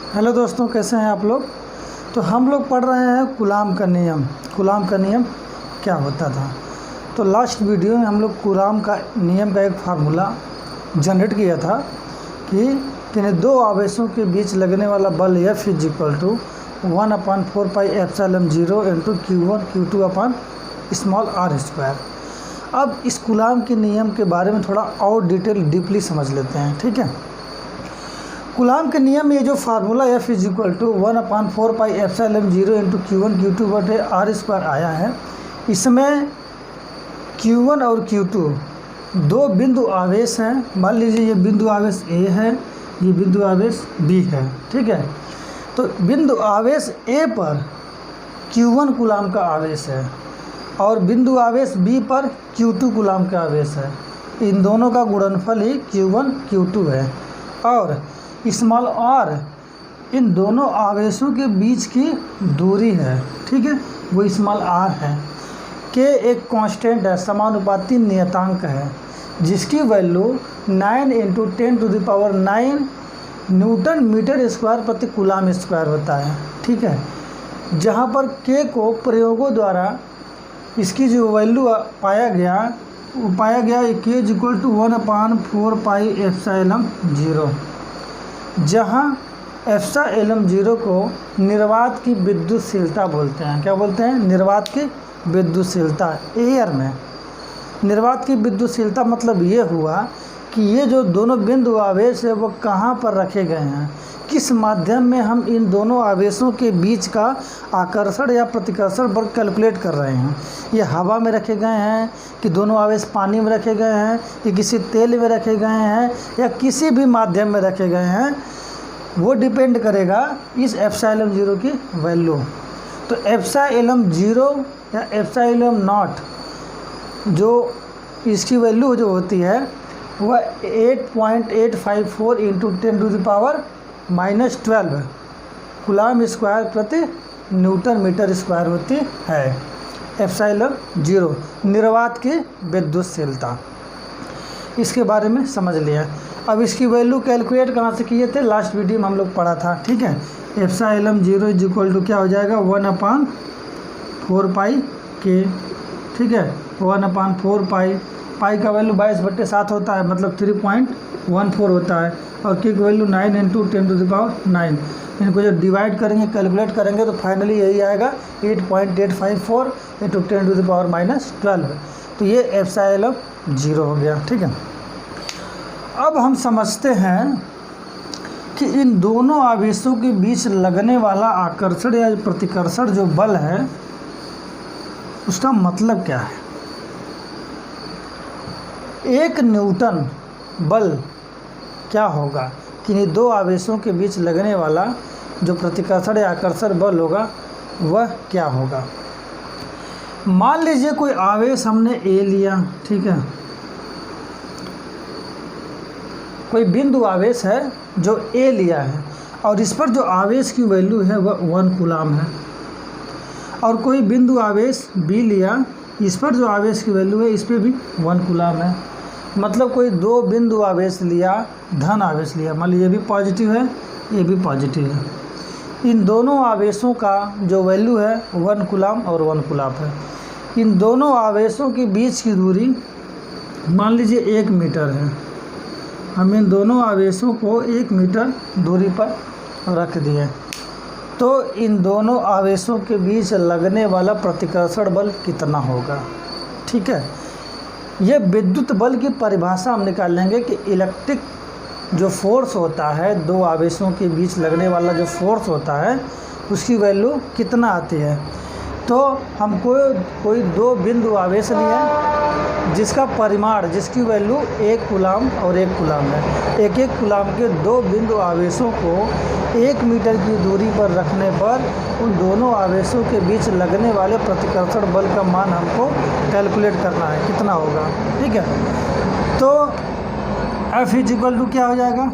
Hello दोस्तों, कैसे हैं आप लोग। तो हम लोग पढ़ रहे हैं कूलाम का नियम। कूलाम का नियम क्या होता था। तो लास्ट वीडियो में हम लोग कूलाम का नियम का एक फार्मूला जनरेट किया था कि किन्हीं दो आवेशों के बीच लगने वाला बल F is equal to 1/4 pi epsilon 0 into Q1 Q2 upon small r square. अब इस कूलाम के नियम के बारे में थोड़ा और डीपली समझ लेते हैं, ठीक है। कूलाम के नियम में ये जो formula F is equal to 1/4 pi epsilon 0 into Q1 Q2 बटे r स्क्वायर आया है, इसमें Q1 और Q2 दो बिंदु आवेश हैं। मान लीजिए ये बिंदु आवेश A है, ये बिंदु आवेश B है, ठीक है। तो बिंदु आवेश A पर Q1 कूलाम का आवेश है और बिंदु आवेश B पर Q2 कूलाम का आवेश है। इन दोनों का गुणनफल ही Q1 Q2 है और स्मॉल r इन दोनों आवेशों के बीच की दूरी है, ठीक है, वो स्मॉल r है। के एक कांस्टेंट है, समानुपाती नियतांक है, जिसकी वैल्यू 9 × 10⁹ न्यूटन मीटर स्क्वायर प्रति कूलाम स्क्वायर होता है, ठीक है। जहाँ पर के को प्रयोगों द्वारा इसकी जो वैल्यू पाया गया के is equal to 1/4 pi epsilon 0, जहाँ एप्सिलॉन 0 को निर्वात की विद्युतशीलता बोलते हैं। क्या बोलते हैं? निर्वात की विद्युतशीलता। एयर में निर्वात की विद्युतशीलता मतलब ये हुआ कि ये जो दोनों बिंदु आवेश है वो कहाँ पर रखे गए हैं, किस माध्यम में हम इन दोनों आवेशों के बीच का आकर्षण या प्रतिकर्षण बल कैलकुलेट कर रहे हैं। ये हवा में रखे गए हैं कि दोनों आवेश पानी में रखे गए हैं, या किसी तेल में रखे गए हैं, या किसी भी माध्यम में रखे गए हैं, वो डिपेंड करेगा इस एप्सिलॉन 0 की वैल्यू। तो एप्सिलॉन 0 या एप्सिलॉन नॉट जो इसकी वैल्यू जो होती है वह 8.854 × 10⁻⁻12 कूलाम स्क्वायर प्रति न्यूटन मीटर स्क्वायर होती है। एप्सिलॉन 0 निर्वात की विद्युतशीलता, इसके बारे में समझ लिया। अब इसकी वैल्यू कैलकुलेट कहाँ से किए थे, लास्ट वीडियो में हम लोग पढ़ा था, ठीक है। एप्सिलॉन 0 इज इक्वल टू क्या हो जाएगा 1/4 पाई के, ठीक है। 1/4 पाई का वैल्यू 22/7 होता है, मतलब 3.14 होता है, और के की वैल्यू 9 × 10⁹ इनको जब डिवाइड करेंगे, कैलकुलेट करेंगे तो फाइनली यही आएगा 8.854 × 10⁻12। तो ये एप्सिलॉन 0 हो गया, ठीक है। अब हम समझते हैं कि इन दोनों आवेशों के बीच लगने वाला आकर्षण या प्रतिकर्षण जो बल है उसका मतलब क्या है। 1 न्यूटन बल क्या होगा कि दो आवेशों के बीच लगने वाला जो प्रतिकर्षण या आकर्षण बल होगा वह क्या होगा। मान लीजिए कोई आवेश हमने A लिया, ठीक है। कोई बिंदु आवेश है जो A लिया है और इस पर जो आवेश की वैल्यू है वह 1 कूलाम है, और कोई बिंदु आवेश B लिया, इस पर जो आवेश की वैल्यू है इस पर भी 1 कूलाम है। मतलब कोई दो बिंदु आवेश लिया, धन आवेश लिया, मान लीजिए ये भी पॉजिटिव है, ये भी पॉजिटिव है। इन दोनों आवेशों का जो वैल्यू है 1 कूलाम और 1 कूलाम है। इन दोनों आवेशों के बीच की दूरी मान लीजिए 1 मीटर है। हम इन दोनों आवेशों को 1 मीटर दूरी पर रख दिए, तो इन दोनों आवेशों के बीच लगने वाला प्रतिकर्षण बल कितना होगा, ठीक है। ये विद्युत बल की परिभाषा हम निकाल लेंगे कि इलेक्ट्रिक जो फोर्स होता है, दो आवेशों के बीच लगने वाला जो फोर्स होता है उसकी वैल्यू कितना आती है। तो हमको कोई दो बिंदु आवेश लिए जिसका परिमाण, जिसकी वैल्यू 1 कूलाम और 1 कूलाम है। 1 कूलाम के दो बिंदु आवेशों को 1 मीटर की दूरी पर रखने पर उन दोनों आवेशों के बीच लगने वाले प्रतिकर्षण बल का मान हमको कैलकुलेट करना है, कितना होगा, ठीक है। तो F इज इक्वल टू क्या हो जाएगा,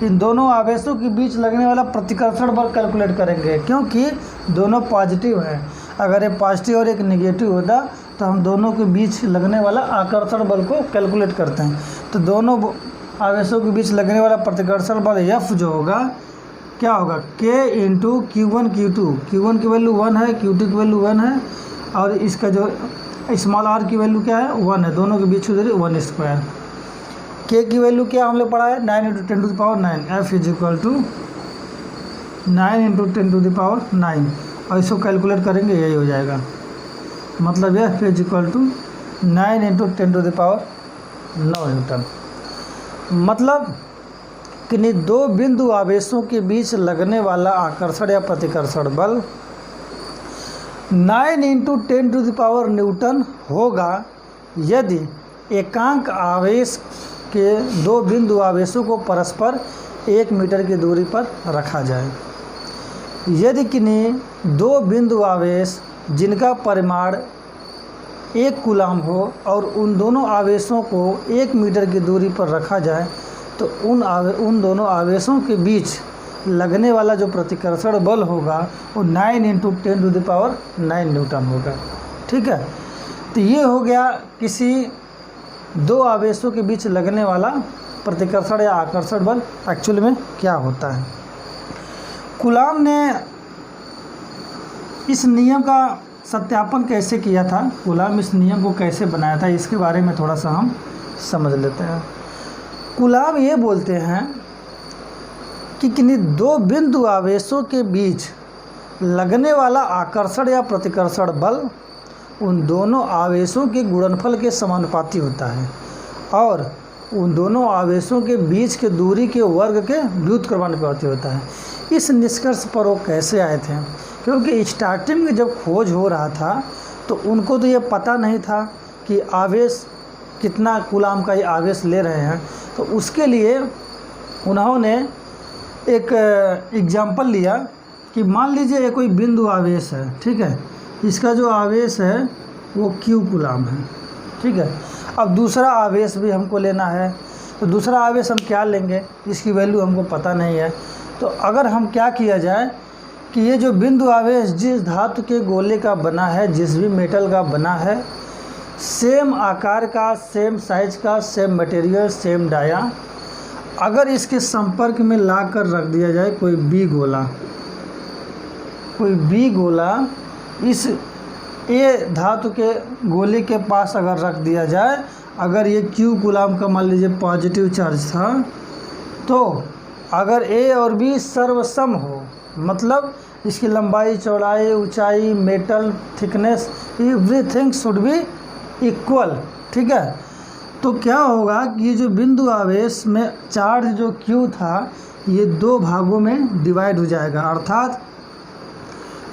इन दोनों आवेशों के बीच लगने वाला प्रतिकर्षण बल कैलकुलेट करेंगे, क्योंकि दोनों पॉजिटिव हैं। अगर ये पॉजिटिव और एक नेगेटिव होता तो हम दोनों के बीच लगने वाला आकर्षण बल को कैलकुलेट करते हैं। तो दोनों आवेशों के बीच लगने वाला प्रतिकर्षण बल F जो होगा क्या होगा K into Q1 Q2, Q1 की वैल्यू 1 है, Q2 की वैल्यू 1 है, और इसका जो स्मॉल r की वैल्यू क्या है 1 है, दोनों के बीच की दूरी 1 स्क्वायर। K की वैल्यू क्या हम लोग पढ़ा है 9 × 10⁻9, F इज इक्वल टू 9 × 10⁻9, और इसको कैलकुलेट करेंगे यही हो जाएगा, मतलब F is equal to 9 × 10⁻9 newton. मतलब कि दो बिंदु आवेशों के बीच लगने वाला आकर्षण या प्रतिकर्षण बल 9 × 10⁻9 न्यूटन होगा यदि एकांक आवेश के दो बिंदु आवेशों को परस्पर 1 मीटर की दूरी पर रखा जाए। यदि किन्हीं दो बिंदु आवेश जिनका परिमाण 1 कूलाम हो और उन दोनों आवेशों को 1 मीटर की दूरी पर रखा जाए तो उन दोनों आवेशों के बीच लगने वाला जो प्रतिकर्षण बल होगा वो 9 × 10⁻9 न्यूटन होगा। ठीक है, तो ये हो गया किसी दो आवेशों के बीच लगने वाला प्रतिकर्षण या आकर्षण बल एक्चुअल में क्या होता है। कूलाम ने इस नियम का सत्यापन कैसे किया था, कूलाम इस नियम को कैसे बनाया था, इसके बारे में थोड़ा सा हम समझ लेते हैं। कूलाम ये बोलते हैं कि किन्हीं दो बिंदु आवेशों के बीच लगने वाला आकर्षण या प्रतिकर्षण बल उन दोनों आवेशों के गुणनफल के समानुपाती होता है और उन दोनों आवेशों के बीच के दूरी के वर्ग के व्युत्क्रमानुपाती होता है। इस निष्कर्ष पर वो कैसे आए थे, क्योंकि स्टार्टिंग में जब खोज हो रहा था तो उनको तो ये पता नहीं था कि आवेश कितना कूलाम का ये आवेश ले रहे हैं, तो उसके लिए उन्होंने एक एग्जाम्पल लिया कि मान लीजिए ये कोई बिंदु आवेश है, ठीक है, इसका जो आवेश है वो Q कूलाम है। ठीक है, अब दूसरा आवेश भी हमको लेना है, तो दूसरा आवेश हम क्या लेंगे, इसकी वैल्यू हमको पता नहीं है। तो अगर हम क्या किया जाए कि ये जो बिंदु आवेश जिस धातु के गोले का बना है, जिस भी मेटल का बना है, सेम आकार का, सेम साइज का, सेम मटेरियल, सेम डाया, अगर इसके संपर्क में ला कर रख दिया जाए कोई बी गोला इस ए धातु के गोले के पास अगर रख दिया जाए, अगर ये Q कूलाम का मान लीजिए पॉजिटिव चार्ज था, तो अगर ए और बी सर्वसम हो, मतलब इसकी लंबाई, चौड़ाई, ऊंचाई, metal thickness, everything should be equal. ठीक है, तो क्या होगा कि ये जो बिंदु आवेश में चार्ज जो Q था ये दो भागों में डिवाइड हो जाएगा, अर्थात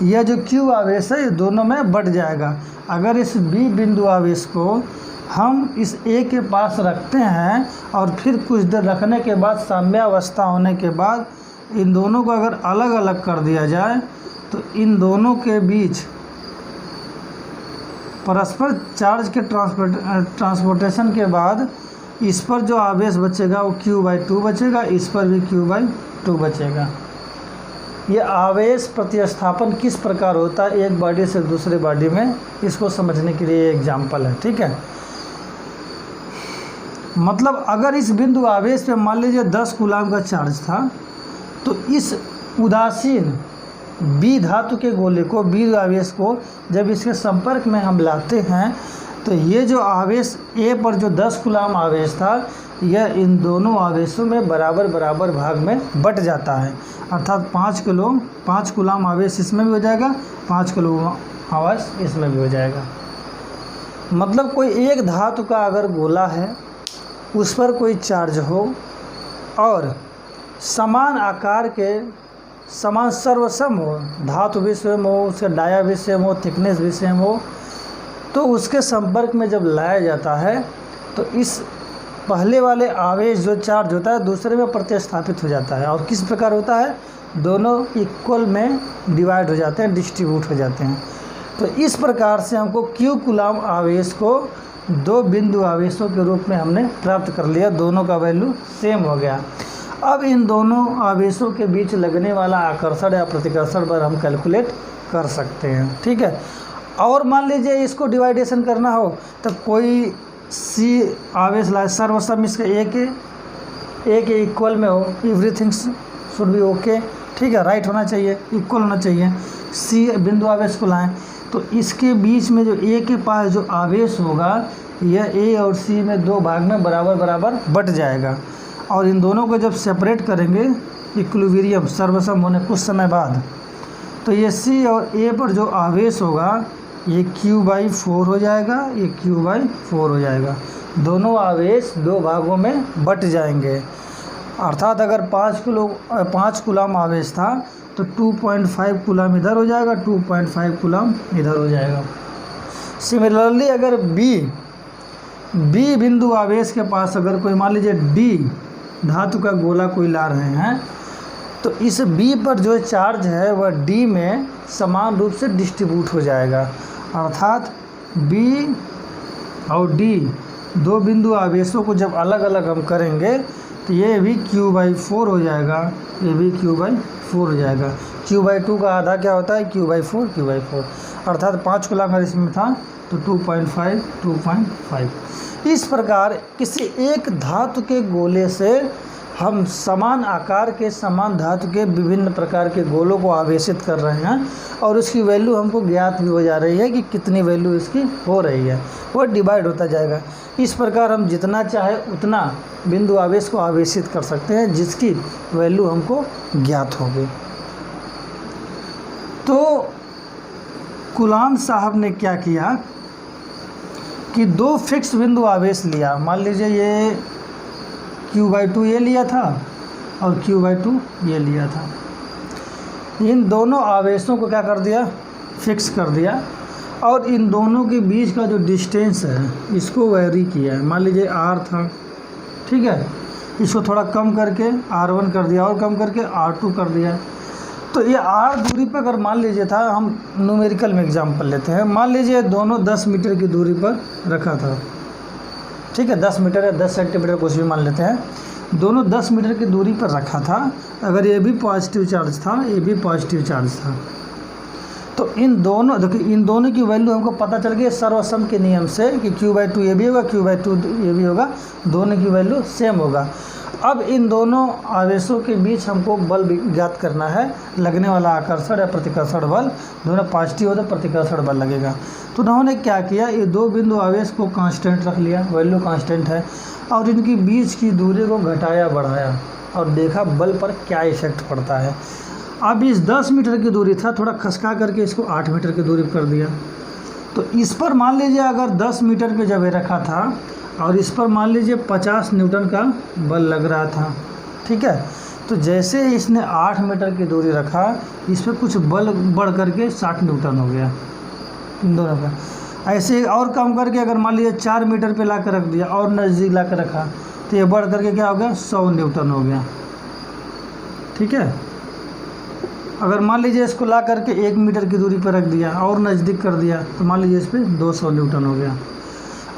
यह जो Q आवेश है ये दोनों में बढ़ जाएगा। अगर इस B बिंदु आवेश को हम इस A के पास रखते हैं और फिर कुछ देर रखने के बाद साम्यावस्था होने के बाद इन दोनों को अगर अलग अलग कर दिया जाए तो इन दोनों के बीच परस्पर चार्ज के ट्रांसपोर्टेशन के बाद इस पर जो आवेश बचेगा वो Q/2 बचेगा, इस पर भी Q/2 बचेगा। ये आवेश प्रतिस्थापन किस प्रकार होता है एक बॉडी से दूसरे बॉडी में, इसको समझने के लिए एग्जाम्पल है। ठीक है, मतलब अगर इस बिंदु आवेश पे मान लीजिए 10 कूलाम का चार्ज था, तो इस उदासीन बी धातु के गोले को, बी आवेश को जब इसके संपर्क में हम लाते हैं तो ये जो आवेश ए पर जो 10 कूलाम आवेश था यह इन दोनों आवेशों में बराबर बराबर भाग में बट जाता है, अर्थात 5 कूलाम आवेश इसमें भी हो जाएगा, 5 कूलाम आवेश इसमें भी हो जाएगा। मतलब कोई एक धातु का अगर गोला है उस पर कोई चार्ज हो और समान आकार के, समान सर्वसम हो, धातु भी सेम हो, उसका डाया भी सेम हो, थिकनेस भी सेम हो, तो उसके संपर्क में जब लाया जाता है तो इस पहले वाले आवेश जो चार्ज होता है दूसरे में प्रतिस्थापित हो जाता है और किस प्रकार होता है, दोनों इक्वल में डिवाइड हो जाते हैं, डिस्ट्रीब्यूट हो जाते हैं। तो इस प्रकार से हमको Q कूलाम आवेश को दो बिंदु आवेशों के रूप में हमने प्राप्त कर लिया, दोनों का वैल्यू सेम हो गया। अब इन दोनों आवेशों के बीच लगने वाला आकर्षण या प्रतिकर्षण बल हम कैलकुलेट कर सकते हैं। ठीक है, और मान लीजिए इसको डिवाइडेशन करना हो तो कोई C आवेश लाए, सर्वसम इसके ए के इक्वल में हो, एवरीथिंग शुड बी ओके, ठीक है, राइट होना चाहिए, इक्वल होना चाहिए। सी बिंदु आवेश को लाएं तो इसके बीच में जो ए के पास जो आवेश होगा यह ए और सी में दो भाग में बराबर बराबर बट जाएगा, और इन दोनों को जब सेपरेट करेंगे इक्विलिब्रियम सर्वसम होने कुछ समय बाद, तो ये सी और ए पर जो आवेश होगा ये Q/4 हो जाएगा, ये Q/4 हो जाएगा। दोनों आवेश दो भागों में बट जाएंगे, अर्थात अगर 5 कूलम आवेश था तो 2.5 कूलम इधर हो जाएगा, 2.5 कूलम इधर हो जाएगा। सिमिलरली अगर बी बिंदु आवेश के पास अगर कोई मान लीजिए डी धातु का गोला कोई ला रहे हैं, तो इस बी पर जो चार्ज है वह डी में समान रूप से डिस्ट्रीब्यूट हो जाएगा, अर्थात बी और डी दो बिंदु आवेशों को जब अलग अलग हम करेंगे तो ये भी Q/4 हो जाएगा, ये भी Q/4 हो जाएगा। Q/2 का आधा क्या होता है? Q/4, अर्थात 5 कूलम अगर इसमें था तो 2.5। इस प्रकार किसी एक धातु के गोले से हम समान आकार के समान धातु के विभिन्न प्रकार के गोलों को आवेशित कर रहे हैं, और उसकी वैल्यू हमको ज्ञात भी हो जा रही है कि कितनी वैल्यू इसकी हो रही है, वो डिवाइड होता जाएगा। इस प्रकार हम जितना चाहे उतना बिंदु आवेश को आवेशित कर सकते हैं जिसकी वैल्यू हमको ज्ञात होगी। तो कूलाम साहब ने क्या किया कि दो फिक्स बिंदु आवेश लिया, मान लीजिए ये Q/2 ये लिया था और Q/2 ये लिया था। इन दोनों आवेशों को क्या कर दिया? फिक्स कर दिया, और इन दोनों के बीच का जो डिस्टेंस है इसको वेरी किया है। मान लीजिए R था, ठीक है, इसको थोड़ा कम करके R1 कर दिया और कम करके R2 कर दिया। तो ये R दूरी पर अगर मान लीजिए था, हम न्यूमेरिकल में एग्जांपल लेते हैं, मान लीजिए दोनों 10 मीटर की दूरी पर रखा था, ठीक है, 10 मीटर या 10 सेंटीमीटर कुछ भी मान लेते हैं, दोनों 10 मीटर की दूरी पर रखा था। अगर ये भी पॉजिटिव चार्ज था, ये भी पॉजिटिव चार्ज था, तो इन दोनों देखिए, इन दोनों की वैल्यू हमको पता चल गई सर्वसम के नियम से कि Q/2 ये भी होगा, Q/2 ये भी होगा, दोनों की वैल्यू सेम होगा। अब इन दोनों आवेशों के बीच हमको बल ज्ञात करना है, लगने वाला आकर्षण या प्रतिकर्षण बल, दोनों पॉजिटिव हो तो प्रतिकर्षण बल लगेगा। तो उन्होंने क्या किया, ये दो बिंदु आवेश को कांस्टेंट रख लिया, वैल्यू कांस्टेंट है, और इनकी बीच की दूरी को घटाया बढ़ाया और देखा बल पर क्या इफेक्ट पड़ता है। अब इस 10 मीटर की दूरी था, थोड़ा खसका करके इसको 8 मीटर की दूरी कर दिया। तो इस पर मान लीजिए अगर 10 मीटर पे जब रखा था और इस पर मान लीजिए 50 न्यूटन का बल लग रहा था, ठीक है, तो जैसे इसने 8 मीटर की दूरी रखा, इस पर कुछ बल बढ़ करके 60 न्यूटन हो गया इन दोनों का। ऐसे और कम करके अगर मान लीजिए 4 मीटर पे ला कर रख दिया और नज़दीक ला कर रखा, तो ये बढ़ करके क्या हो गया? 100 न्यूटन हो गया, ठीक है। अगर मान लीजिए इसको ला करके 1 मीटर की दूरी पर रख दिया और नज़दीक कर दिया, तो मान लीजिए इस पर 200 न्यूटन हो गया।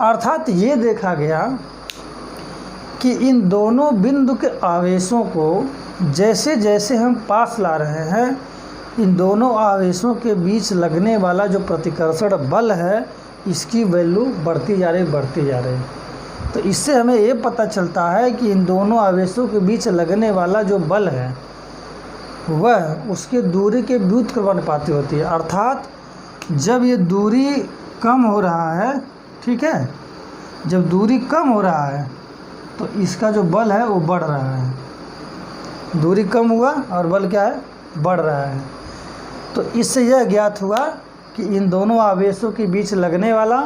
अर्थात ये देखा गया कि इन दोनों बिंदु के आवेशों को जैसे जैसे हम पास ला रहे हैं, इन दोनों आवेशों के बीच लगने वाला जो प्रतिकर्षण बल है इसकी वैल्यू बढ़ती जा रही। तो इससे हमें ये पता चलता है कि इन दोनों आवेशों के बीच लगने वाला जो बल है वह उसके दूरी के व्युत्क्रमानुपाती होती है। अर्थात जब ये दूरी कम हो रहा है, ठीक है, जब दूरी कम हो रहा है तो इसका जो बल है वो बढ़ रहा है। दूरी कम हुआ और बल क्या है? बढ़ रहा है। तो इससे यह ज्ञात हुआ कि इन दोनों आवेशों के बीच लगने वाला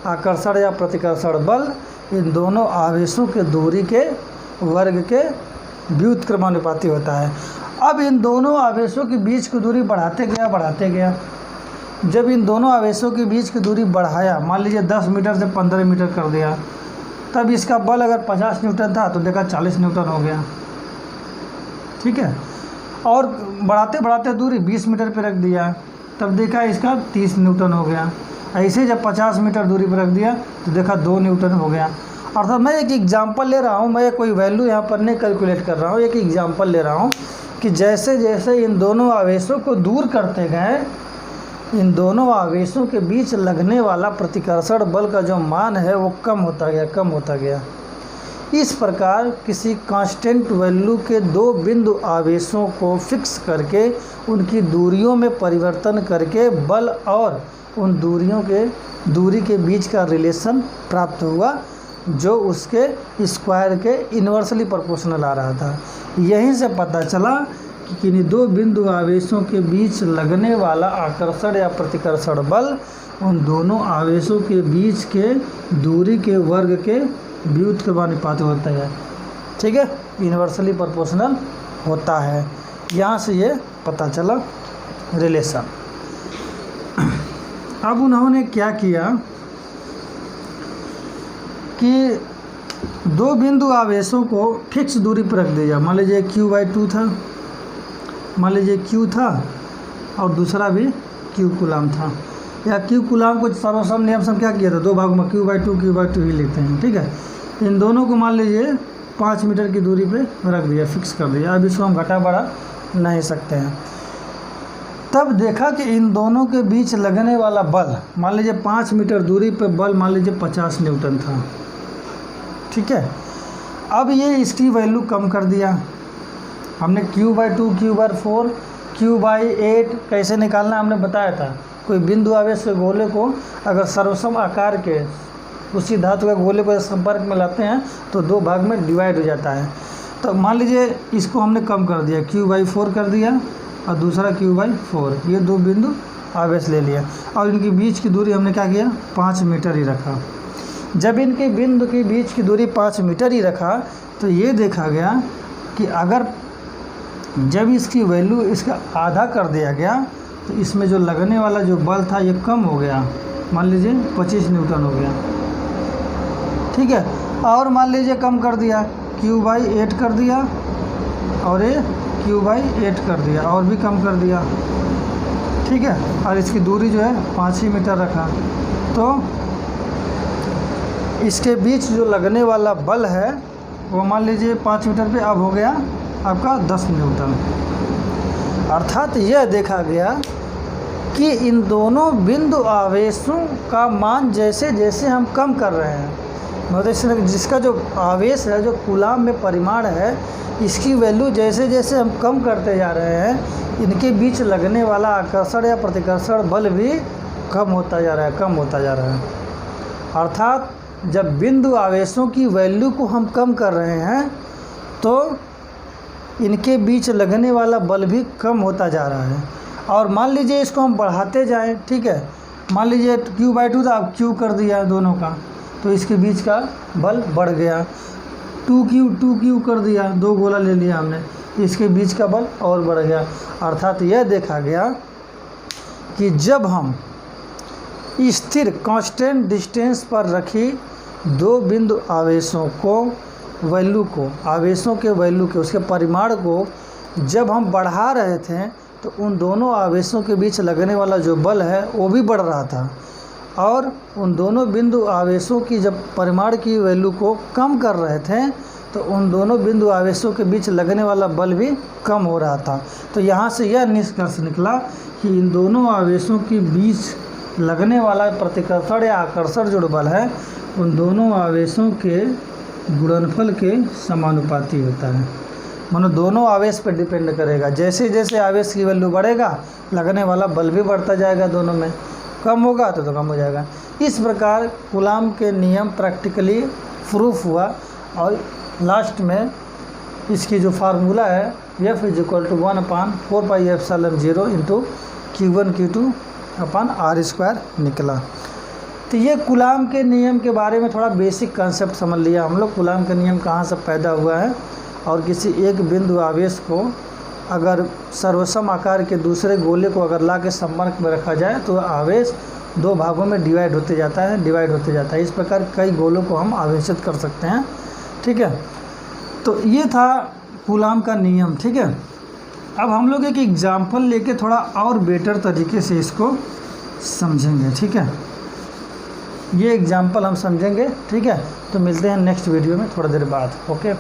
आकर्षण या प्रतिकर्षण बल इन दोनों आवेशों के दूरी के वर्ग के व्युत्क्रमानुपाती होता है। अब इन दोनों आवेशों के बीच की दूरी बढ़ाते गया। जब इन दोनों आवेशों के बीच की दूरी बढ़ाया, मान लीजिए 10 मीटर से 15 मीटर कर दिया, तब इसका बल अगर 50 न्यूटन था तो देखा 40 न्यूटन हो गया, ठीक है। और बढ़ाते दूरी 20 मीटर पर रख दिया, तब देखा इसका 30 न्यूटन हो गया। ऐसे जब 50 मीटर दूरी पर रख दिया तो देखा 2 न्यूटन हो गया। अर्थात मैं एक एग्जाम्पल ले रहा हूँ, मैं कोई वैल्यू यहाँ पर नहीं कैलकुलेट कर रहा हूँ, एक एग्जाम्पल ले रहा हूँ कि जैसे जैसे इन दोनों आवेशों को दूर करते गए, इन दोनों आवेशों के बीच लगने वाला प्रतिकर्षण बल का जो मान है वो कम होता गया। इस प्रकार किसी कांस्टेंट वैल्यू के दो बिंदु आवेशों को फिक्स करके उनकी दूरियों में परिवर्तन करके बल और उन दूरी के बीच का रिलेशन प्राप्त हुआ, जो उसके स्क्वायर के इन्वर्सली प्रोपोर्शनल आ रहा था। यहीं से पता चला कि किन्हीं दो बिंदु आवेशों के बीच लगने वाला आकर्षण या प्रतिकर्षण बल उन दोनों आवेशों के बीच के दूरी के वर्ग के व्युत्क्रमानुपाती होता है। ठीक है, इन्वर्सली प्रोपोर्शनल होता है। यहाँ से ये पता चला रिलेशन। अब उन्होंने क्या किया कि दो बिंदु आवेशों को फिक्स दूरी पर रख दिया। मान लीजिए Q/2 था, मान लीजिए Q था और दूसरा भी Q कूलाम था, या Q कूलाम को सर्वसम नियम से हम क्या किया था, दो भागों में Q/2 ही लिखते हैं। ठीक है, इन दोनों को मान लीजिए 5 मीटर की दूरी पे रख दिया, फिक्स कर दिया। अब इसको हम घटा बढ़ा नहीं सकते हैं। तब देखा कि इन दोनों के बीच लगने वाला बल, मान लीजिए 5 मीटर दूरी पे बल मान लीजिए 50 न्यूटन था। ठीक है, अब ये इसकी वैल्यू कम कर दिया हमने। Q/2, Q/4, Q/8 कैसे निकालना हमने बताया था। कोई बिंदु आवेश के गोले को अगर सर्वसम आकार के उसी धातु के गोले को संपर्क में लाते हैं तो दो भाग में डिवाइड हो जाता है। तो मान लीजिए इसको हमने कम कर दिया, Q/4 कर दिया और दूसरा Q/4, ये दो बिंदु आवेश ले लिया और इनके बीच की दूरी हमने क्या किया, 5 मीटर ही रखा। जब इनके बिंदु के बीच की दूरी 5 मीटर ही रखा तो ये देखा गया कि अगर जब इसकी वैल्यू इसका आधा कर दिया गया तो इसमें जो लगने वाला जो बल था ये कम हो गया, मान लीजिए 25 न्यूटन हो गया। ठीक है, और मान लीजिए कम कर दिया, Q/8 कर दिया और ये Q/8 कर दिया और भी कम कर दिया। ठीक है, और इसकी दूरी जो है 5 ही मीटर रखा। तो इसके बीच जो लगने वाला बल है वो मान लीजिए 5 मीटर पे अब हो गया आपका 10 न्यूटन। अर्थात यह देखा गया कि इन दोनों बिंदु आवेशों का मान जैसे जैसे हम कम कर रहे हैं, मतलब जिसका जो आवेश है, जो कूलाम में परिमाण है, इसकी वैल्यू जैसे जैसे हम कम करते जा रहे हैं, इनके बीच लगने वाला आकर्षण या प्रतिकर्षण बल भी कम होता जा रहा है। अर्थात जब बिंदु आवेशों की वैल्यू को हम कम कर रहे हैं तो इनके बीच लगने वाला बल भी कम होता जा रहा है। और मान लीजिए इसको हम बढ़ाते जाएं, ठीक है, मान लीजिए Q/2 था, अब Q कर दिया दोनों का, तो इसके बीच का बल बढ़ गया। 2Q कर दिया, दो गोला ले लिया हमने, इसके बीच का बल और बढ़ गया। अर्थात यह देखा गया कि जब हम स्थिर कांस्टेंट डिस्टेंस पर रखी दो बिंदु आवेशों को आवेशों के वैल्यू के उसके परिमाण को जब हम बढ़ा रहे थे तो उन दोनों आवेशों के बीच लगने वाला जो बल है वो भी बढ़ रहा था, और उन दोनों बिंदु आवेशों की जब परिमाण की वैल्यू को कम कर रहे थे तो उन दोनों बिंदु आवेशों के बीच लगने वाला बल भी कम हो रहा था। तो यहाँ से यह निष्कर्ष निकला कि इन दोनों आवेशों के बीच लगने वाला प्रतिकर्षण या आकर्षण जो बल है उन दोनों आवेशों के गुणनफल के समानुपाती होता है। मानो दोनों आवेश पर डिपेंड करेगा, जैसे जैसे आवेश की वैल्यू बढ़ेगा लगने वाला बल भी बढ़ता जाएगा, दोनों में कम होगा तो कम हो जाएगा। इस प्रकार कूलाम के नियम प्रैक्टिकली प्रूफ हुआ और लास्ट में इसकी जो फार्मूला है F = 1/4πε0 × Q1 Q2/r² निकला। तो ये कूलाम के नियम के बारे में थोड़ा बेसिक कंसेप्ट समझ लिया हम लोग, कूलाम का नियम कहाँ से पैदा हुआ है और किसी एक बिंदु आवेश को अगर सर्वसम आकार के दूसरे गोले को अगर ला के संपर्क में रखा जाए तो आवेश दो भागों में डिवाइड होते जाता है। इस प्रकार कई गोलों को हम आवेशित कर सकते हैं। ठीक है, तो ये था कूलाम का नियम। ठीक है, अब हम लोग एक एग्जाम्पल लेके थोड़ा और बेटर तरीके से इसको समझेंगे। ठीक है, ये एग्जाम्पल हम समझेंगे। ठीक है, तो मिलते हैं नेक्स्ट वीडियो में थोड़ा देर बाद। ओके।